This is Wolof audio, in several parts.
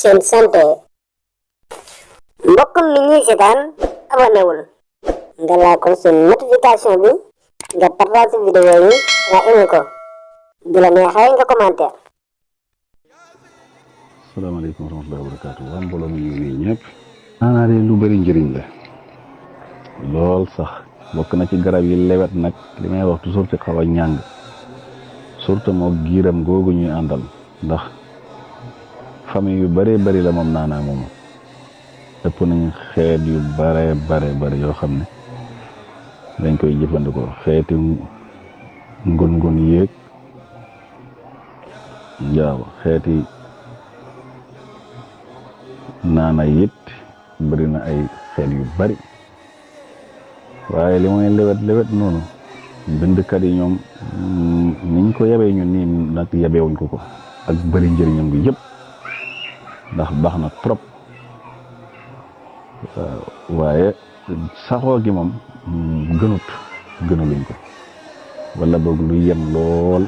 seen santé. mbokk mi ñuy seetaan abonné wul nga laal ko seen notification bi nga partage vidéo yi nga aimé ko bu la neexee nga commentaire. salaamaaleykum wa rahmatullahi wa barakaatu waa mbooloo mi ñu nii ñëpp maanaa de lu bëri njëriñ la lool sax bokk na ci garab yi lewet nag li may wax toujours ci xaw a ñàng surtout moo giiram googu ñuy àndal ndax famille yu bëree bëri la moom naanaa moomu ëpp nañ xeet yu bare bare yoo xam ne dañ koy jëfandikoo xeeti ngun yéeg waaw xeeti naana it bëri na ay xeet yu bari waaye li mooy lewet noonu bindkat yi ñoom niñ ko yabee ñun nii nag yabewuñ ko ak bëri njëriñam gi yëpp ndax baax na trop waaye saxoo gi moom gënaluñ ko wala boog lu yem lool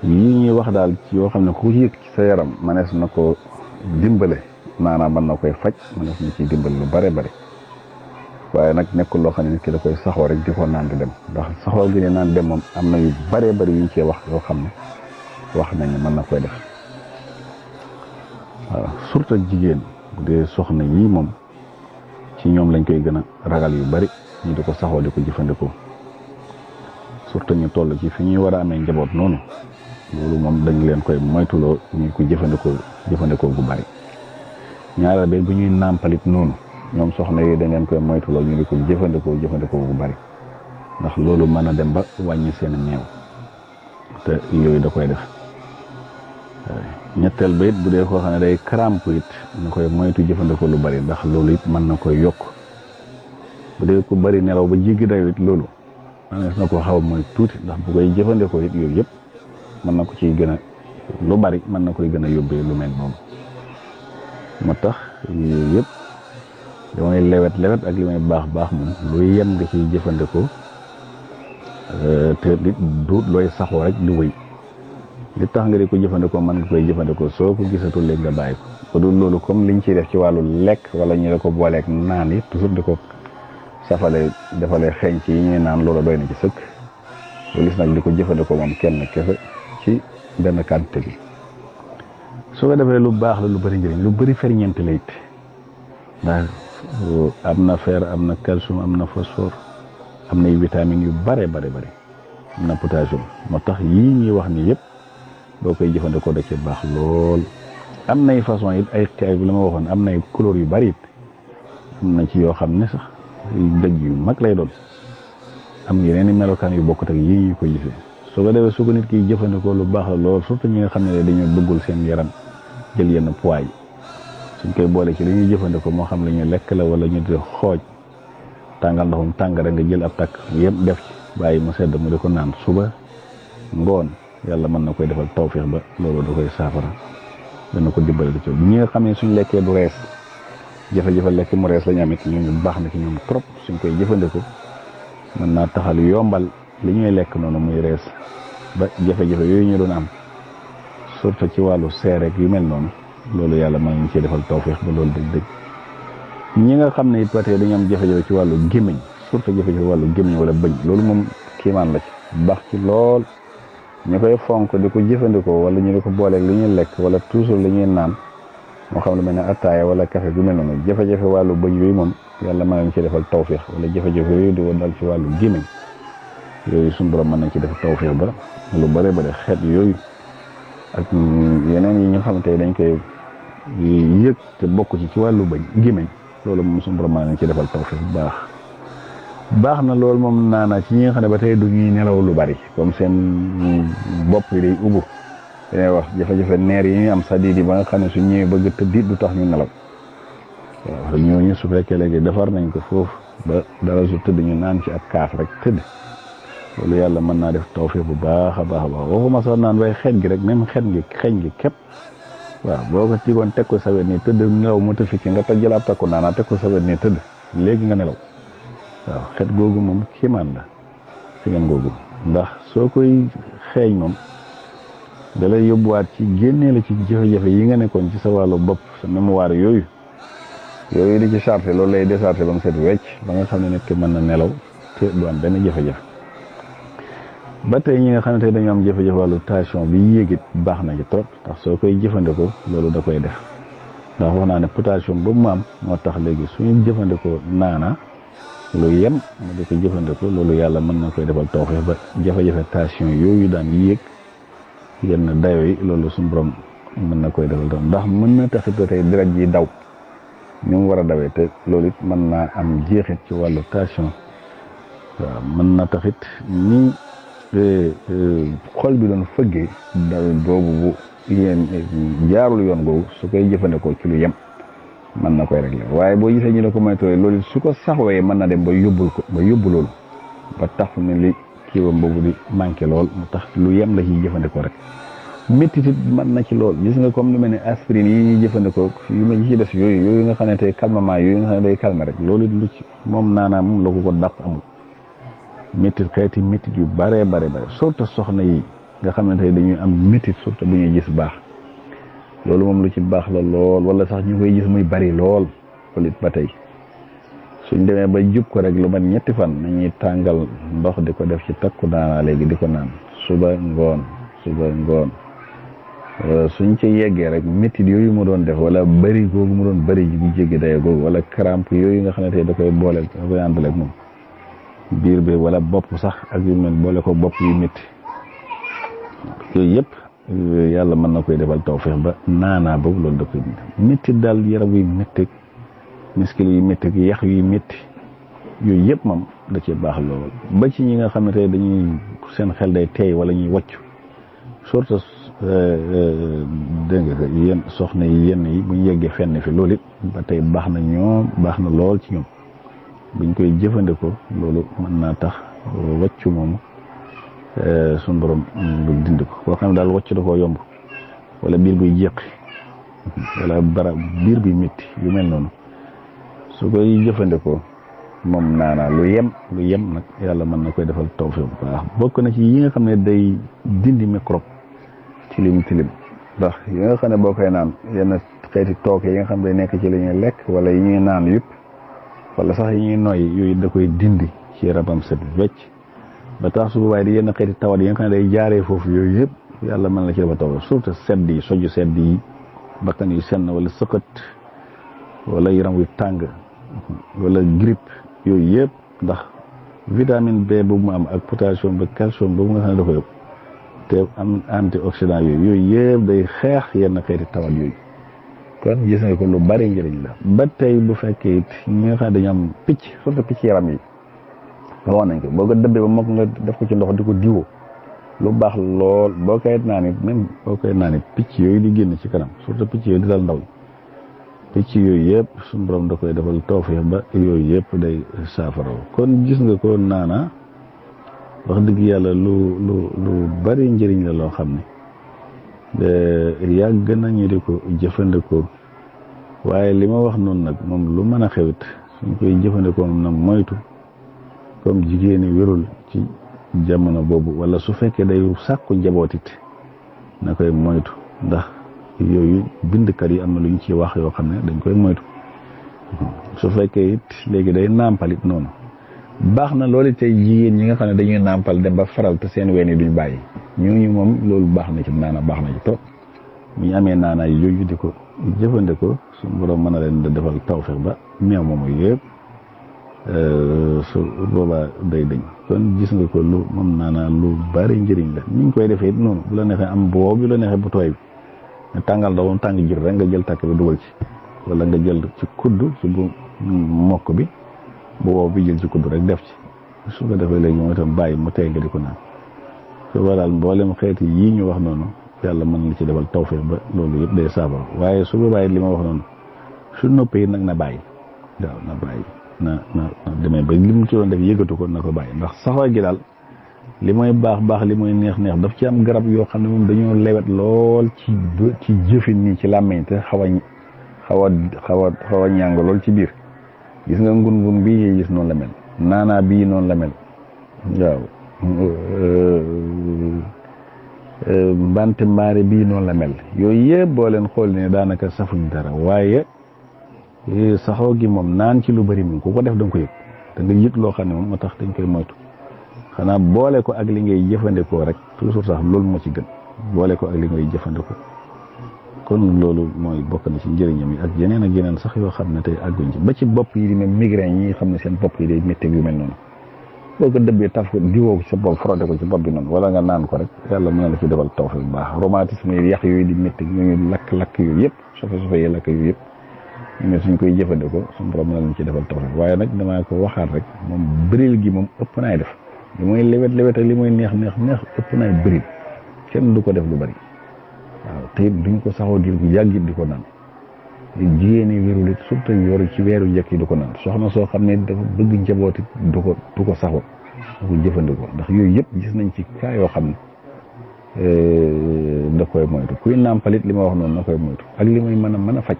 yii ñuy wax daal ci yoo xam ne ku yëg ci sa yaram manees na ko dimbale maanaam mën na koy faj manees na ciy dimbale lu bare waaye nag nekkul loo xam ne nit ki da koy saxoo rek di ko naan di dem ndax saxoo gi ne naan dem moom am na yu bare yuñ cee wax yoo xam ne wax nañ ne mën na koy def waaw surtout jigéen bu dee soxna yii moom ci ñoom lañ koy gën a ragal yu bari ñu di ko saxoo di ko jëfandikoo surtout ñu toll ci fi ñuy war a amee njaboot noonu loolu moom dañ leen koy moytuloo ñu ko jëfandikoo gu bari ñaareel ba bu ñuy nàmpalit noonu ñoom soxna yi dañ leen koy moytuloo ñu di ko jëfandikoo gu bari ndax loolu mën a dem ba wàññi seen meew te yooyu da koy def ñetteel ba it bu dee koo xam ne day crampe it na koy moytu jëfandikoo lu bari ndax loolu it mën na koy yokk bu dee ku bari nelaw ba jéggi dayo it loolu manees na ko xaw a mooy tuuti ndax bu koy jëfandikoo it yooyu yëpp mën na ko ciy gën a lu bari mën na koy gën a yóbbee lu mel noonu moo tax yooyu yëpp li may lewet ak li may baax moom lu yem nga ciy jëfandikoo te du looy saxoo rek di wëy li tax nga di ko jëfandikoo mën nga koy jëfandikoo soo ko gisatul léegi nga bàyyi ko du loolu comme liñ ciy def ci wàllu lekk wala ñu la ko booleeg naan yi toujours di ko defalee xeeñ ci yi ñuy naan loolu doy na ci sëkk loolu gis nag di ko jëfandikoo moom kenn kese ci benn quantité bi soo ko defee lu baax la lu bëri njëriñ lu bëri ferñeent la it ndax am na fer am na calcium am na phosphore am na vitamines yu bare am na potassium moo tax yii ñuy wax ni yëpp boo koy jëfandikoo da ci baax lool am nay façon it ay bi la ma waxoon am nay couleur yu bari it am na ci yoo xam ne sax dëgg yu mag lay doon am yeneen i melokaan yu bokkut ak yii ñu koy gisee soo ko defee su ko nit ki jëfandikoo lu baax la lool surtout ñi nga xam ne dañoo bëggul seen yaram jël yenn poids yi suñ koy boole ci li ñuy jëfandikoo moo xam la ñu lekk la wala ñu di xooj tàngal ndoxum tàng rek nga jël ab takk yëpp def ci bàyyi mu sedd mu di ko naan suba ngoon yàlla mën na koy defal tawféex ba loolu da koy saafara dana ko dimbale ci ñi nga xam ne suñ lekkee du rees jafe-jafe lekk mu rees lañu amit ñooñu baax na ci ñoom trop suñ koy jëfandikoo mën naa taxal yombal li ñuy lekk noonu muy rees ba jafe-jafe yooyu ñu doon am surtout ci wàllu seer rek yu mel noonu loolu yàlla mën nañu cee defal tawféex ba loolu dëgg ñi nga xam ne it ba tey dañu am jafe-jafe ci wàllu gémmiñ surtout jafe-jafe wàllu gémmiñ wala bëñ loolu moom kiimaan la ci baax ci lool ñu koy fonk di ko jëfandikoo wala ñu di ko booleeg li ñuy lekk wala toujours li ñuy naan moo xam lu mel ne attaaya wala café gu mel noonu jafe-jafe wàllu bëñ yooyu moom yàlla mën nañ ci defal tawféex wala jafe-jafe yooyu di ko dal ci wàllu gémmiñ yooyu suñu borom mën nañ ci def tawféex ba lu bare xeet yooyu ak yeneen yi nga xamante ne dañ koy yëg te bokk ci wàllu bëñ gémmiñ loolu moom suñu borom mën nañ ci defal tawféex bu baax na loolu moom naana ci ñi nga xam ne ba tey du ñuy nelaw lu bari comme seen bopp yi day ubbu dañuy wax jafe-jafe neer yi ñuy am sadidi ba nga xam ne su ñëwee bëgg tëddi du tax ñu nelaw waaw ñooñu su fekkee léegi defar nañ ko foofu ba dara su tëdd ñu naan ci ab kaas rek tëdd loolu yàlla mën naa def tawféex bu baax a baax waxuma sax naan waaye xeeñ gi rek même xeeñ gi képp waaw boo ko tigoon teg ko sawet nii tëdd nelaw mu tëdd fi nga jël ab takku naanaa teg ko sawet nii tëdd léegi nga nelaw waaw xet googu moom kiimaan la fi ngeen googu ndax soo koy xeeñ moom da lay yóbbuwaat ci génnee la ci jafe-jafe yi nga nekkoon ci sa wàllu bopp sa mémoire yooyu di ci chargé loolu lay déchargé ba mu set wecc ba nga xam ne nit ki mën na nelaw te du am benn jafe-jafe ba tey ñi nga xam ne tey dañoo am jafe-jafe wàllu tension bi yéegit baax na ci trop ndax soo koy jëfandikoo loolu da koy def ndax wax naa ne potassium boobu mu am moo tax léegi suñu jëfandikoo naana lu yem mu di ko jëfandikoo loolu yàlla mën na koy defal tawfeex ba jafe-jafe tension yooyu daan yéeg yenn dayo yi loolu suñu borom mën na koy defal tam ndax mën na taxit ba tey deret ji daw ni mu war a dawee te loolu it mën naa am jeexit ci wàllu tension waaw mën na taxit ni xol bi doon fëggee daw boobu bu yéen jaarul yoon googu su koy jëfandikoo ci lu yem mën na koy régler waaye boo gisee ñu ne ko moytooy loolu su ko saxwee mën na dem ba yóbbu loolu ba tax ne li kiiwam boobu di manqué lool mu tax lu yem la ciy jëfandikoo rek méttitit mën na ci lool gis nga comme lu mel ne aspirine yi ñuy jëfandikoo yu ma ci des yooyu nga xam ne tey calmement yooyu nga xam ne day calmer rek loolu lu ci moom naanaa moom la ko dàq amul méttit xeeti méttit yu bare surtout soxna yi nga xam ne tey dañuy am méttit surtout bu ñuy gis baax loolu moom lu ci baax la lool wala sax ñu koy gis muy bari lool loolu it ba tey suñ demee ba jub ko rek lu man 2 fan nañuy tàngal ndox di ko def ci takku naanaa léegi di ko naan suba ngoon suñ ci yeggee rek méttit yooyu mu doon def wala bëri googu mu doon bëri ji bu jéggi daye googu wala crampe yooyu nga xam ne tey da koy booleel da koy àndal ak moom biir bi wala bopp sax ak yu mel boole ko bopp yu métti yooyu yëpp yàlla mën na koy defal tawfeex ba naanaa boobu loolu da koy métti daal yaram yuy métti miskil yi métti yax yuy métti yooyu yëpp moom da cee baax lool ba ci ñi nga xam ne tey dañuy seen xel day teey wala ñuy wàccu surtout dégg nga yéen soxna yi yenn yi buñ yeggee fenn fi loolu it ba tey baax na lool ci ñoom buñ koy jëfandikoo loolu mën naa tax wàccu moomu suñu borom lu dindi ko koo xam ne daal wàccu da koo yomb wala biir buy jéqi wala biir buy métti yu mel noonu su koy jëfandikoo moom naanaa lu yem nag yàlla mën na koy defal tawfeex bu baax bokk na ci yi nga xam ne day dindi microbe tilim ndax yi nga xam ne boo koy naan yenn xeeti tooke yi nga xam ne day nekk ci li ñuy lekk wala yi ñuy naan yëpp wala sax yi ñuy noyyi yooyu da koy dindi ci yaramam set wecc ba tax su boobaa di yenn xeeti tawat yi nga xam ne day jaaree foofu yooyu yëpp yàlla mën la ci defal tawfeex surtout sedd yi soju sedd yi bakkan yu senn wala sëqët wala yaram wi tàng wala grippe yooyu yëpp ndax vitamine B boobu mu am ak potassium ba calcium boobu nga xam ne da ko yëpp te am antioxydant yooyu yëpp day xeex yenn xeeti tawat yooyu kon gis nga ko lu bari njëriñ la ba tey bu fekkee it ñi nga xam ne dañu am picc surtout picc yaram yi waxoon nañ ko boo ko dëbbee ba mokk nga def ko ci ndox di ko diwoo lu baax lool boo koy naan it même boo koy naan it picc yooyu di génn ci kanam surtout picc yooyu di dal ndaw picc yooyu yëpp suñu borom da koy defal tawfeex ba yooyu yëpp day saafara kon gis nga ko naana wax dëgg yàlla lu bari njëriñ la loo xam ne yàgg nañu di ko jëfandikoo waaye li ma wax noonu nag moom lu mën a xewit suñ koy jëfandikoo moom nag moytu comme jigéen ñi wérul ci jamono boobu wala su fekkee day sàkku njabootit na koy moytu ndax yooyu bindkat yi am na lu ñu ci wax yoo xam ne dañ koy moytu su fekkee it léegi day nàmpalit noonu baax na loolu tey jigéen ñi nga xam ne dañuy nàmpal dem ba faral te seen ween yi duñ bàyyi ñooñu moom loolu baax na ci naana baax na ci trop bu ñu amee naana yooyu di ko jëfandikoo suñu borom mën na leen da defal tawfeex ba meew moomu yëpp su boobaa day dañ kon gis nga ko lu moom naana lu bari njëriñ la ni ñu koy defee it noonu bu la neexee am bu wow bi la neexee bu tooy bi nga tàngal ndox moom tàng jir rek nga jël tàkk bi dugal ci wala nga jël ci kudd ci bu mokk bi bu wow bi jël ci kudd rek def ci su ko defee léegi moom itam bàyyi mu tey nga di ko naan su boobaa daal mboolem xeeti yii ñu wax noonu yàlla mën na ci defal tawfeex ba loolu yëpp day saafara waaye su boobaa it li ma wax noonu su noppee nag na bàyyi waaw na bàyyi na demee ba li mu ci doon def yëgatu ko na ko bàyyi ndax saxaar gi daal li mooy baax li mooy neex daf ci am garab yoo xam ne moom dañoo lewet lool ci jëfin nii ci làmmiñ te xaw a ñàng lool ci biir gis nga ngun bii ngay gis noonu la mel naanaa bii noonu la mel waaw mbante mbaare bii noonu la mel yooyu yëpp boo leen xool ne daanaka safuñ dara waaye saxoo gi moom naan ci lu bari moom ku ko def da nga ko yëg da nga yëg loo xam ne moom moo tax dañ koy moytu xanaa boole ko ak li ngay jëfandikoo rek toujours sax loolu moo ci gën boole ko ak li ngay jëfandikoo kon loolu mooy bokk na ci njëriñam yi ak yeneen sax yoo xam ne tey àgguñ ci ba ci bopp yi di même migraine yi xam ne seen bopp yi day métti yu mel noonu boo ko dëbbee taf ko diwoo ko ci sa bopp frotté ko ci bopp bi noonu wala nga naan ko rek yàlla mën na la ci defal tawfeex bu baax rhumatisme yi yax yooyu di métti ñooñu lakk yooyu yëpp sofe yi lakk yooyu yëpp ñu ne suñ koy jëfandikoo suñu borom mën na leen ci defal tawfeex waaye nag damaa ko waxaat rek moom bëril gi moom ëpp naay def li mooy lewet ak li mooy neex ëpp naay bëril kenn du ko def lu bari waaw te it duñ ko saxoo diir bu yàggit di ko naan jigéen ñi wérul it surtout yoru ci weeru njëkk yi du ko naan soxna soo xam ne dafa bëgg njaboot it du ko saxoo du ko jëfandikoo ndax yooyu yëpp gis nañ ci cas yoo xam ne da koy moytu kuy nàmpalit li ma wax noonu na koy moytu ak li muy mën a faj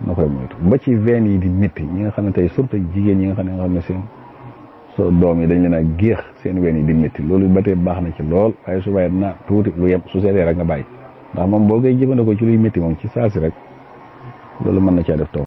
na koy moytu ba ci veine yi di métti ñi nga xam ne tey surtout jigéen ñi nga xam ne seen doom yi dañ leen a géex seen veine yi di métti loolu ba tey baax na ci lool waaye su bàyyi na tuuti lu yem su seetee rek nga bàyyi ndax moom boo koy jëfandikoo ci luy métti moom ci saasi rek loolu mën na caa def taw